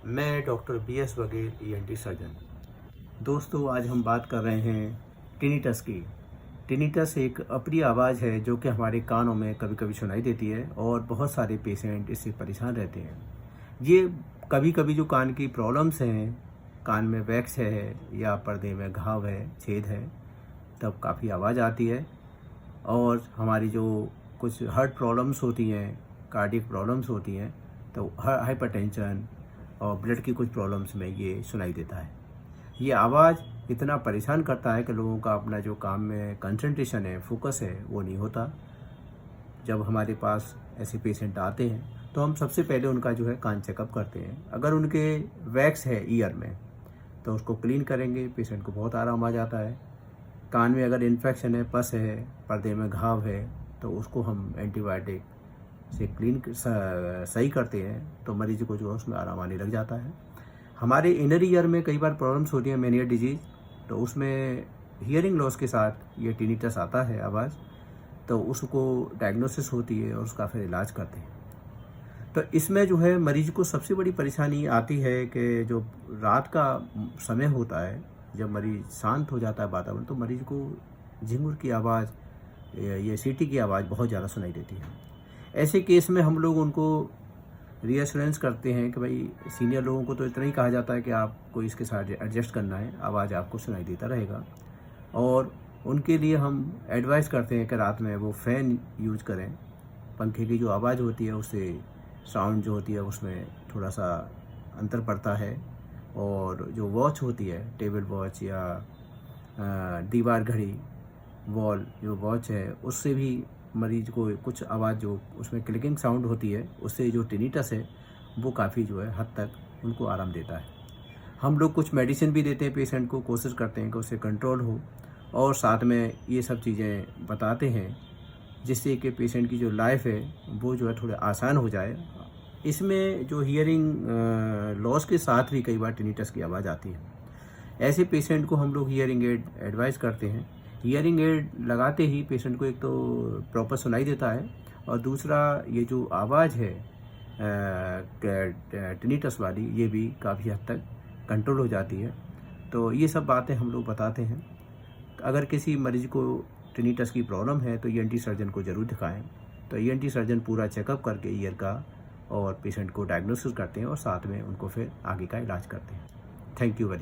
मैं doctor BS Baghel ENT surgeon. दोस्तों, आज हम बात कर रहे हैं टिनिटस की। टिनिटस एक अप्रिय आवाज़ है जो कि हमारे कानों में कभी कभी सुनाई देती है और बहुत सारे पेशेंट इससे परेशान रहते हैं। ये कभी कभी जो कान की प्रॉब्लम्स हैं, कान में वैक्स है या पर्दे में घाव है, छेद है, तब काफ़ी आवाज़ आती है। और हमारी जो कुछ हार्ट प्रॉब्लम्स होती हैं, कार्डियक प्रॉब्लम्स होती हैं, तो हाइपरटेंशन और ब्लड की कुछ प्रॉब्लम्स में ये सुनाई देता है। ये आवाज़ इतना परेशान करता है कि लोगों का अपना जो काम में कंसंट्रेशन है, फोकस है, वो नहीं होता। जब हमारे पास ऐसे पेशेंट आते हैं तो हम सबसे पहले उनका जो है कान चेकअप करते हैं। अगर उनके वैक्स है ईयर में तो उसको क्लीन करेंगे, पेशेंट को बहुत आराम आ जाता है। कान में अगर इन्फेक्शन है, पस है, पर्दे में घाव है, तो उसको हम एंटीबायोटिक से सही करते हैं तो मरीज को जो है उसमें आराम आने लग जाता है। हमारे इनर ईयर में कई बार प्रॉब्लम्स होती हैं, मेनियर डिजीज, तो उसमें हियरिंग लॉस के साथ ये टिनिटस आता है आवाज़, तो उसको डायग्नोसिस होती है और उसका फिर इलाज करते हैं। तो इसमें जो है मरीज को सबसे बड़ी परेशानी आती है कि जो रात का समय होता है, जब मरीज शांत हो जाता है वातावरण, तो मरीज को झिंगुर की आवाज़ या सीटी की आवाज़ बहुत ज़्यादा सुनाई देती है। ऐसे केस में हम लोग उनको रीअश्योरेंस करते हैं कि भाई, सीनियर लोगों को तो इतना ही कहा जाता है कि आपको इसके साथ एडजस्ट करना है, आवाज़ आपको सुनाई देता रहेगा। और उनके लिए हम एडवाइस करते हैं कि रात में वो फ़ैन यूज करें। पंखे की जो आवाज़ होती है उससे साउंड जो होती है उसमें थोड़ा सा अंतर पड़ता है। और जो वॉच होती है, टेबल वॉच या दीवार घड़ी, वॉल जो वॉच है, उससे भी मरीज को कुछ आवाज़ जो उसमें क्लिकिंग साउंड होती है, उससे जो टिनिटस है वो काफ़ी जो है हद तक उनको आराम देता है। हम लोग कुछ मेडिसिन भी देते हैं पेशेंट को, कोशिश करते हैं कि उससे कंट्रोल हो, और साथ में ये सब चीज़ें बताते हैं जिससे कि पेशेंट की जो लाइफ है वो जो है थोड़ा आसान हो जाए। इसमें जो हियरिंग लॉस के साथ भी कई बार टिनिटस की आवाज़ आती है। ऐसे पेशेंट को हम लोग हियरिंग एड एडवाइस करते हैं। हियरिंग एड लगाते ही पेशेंट को एक तो प्रॉपर सुनाई देता है, और दूसरा ये जो आवाज़ है टिनिटस वाली, ये भी काफ़ी हद तक कंट्रोल हो जाती है। तो ये सब बातें हम लोग बताते हैं। अगर किसी मरीज को टिनिटस की प्रॉब्लम है तो ENT सर्जन को ज़रूर दिखाएं। तो ENT सर्जन पूरा चेकअप करके ईयर का और पेशेंट को डायग्नोसिस करते हैं और साथ में उनको फिर आगे का इलाज करते हैं। Thank you very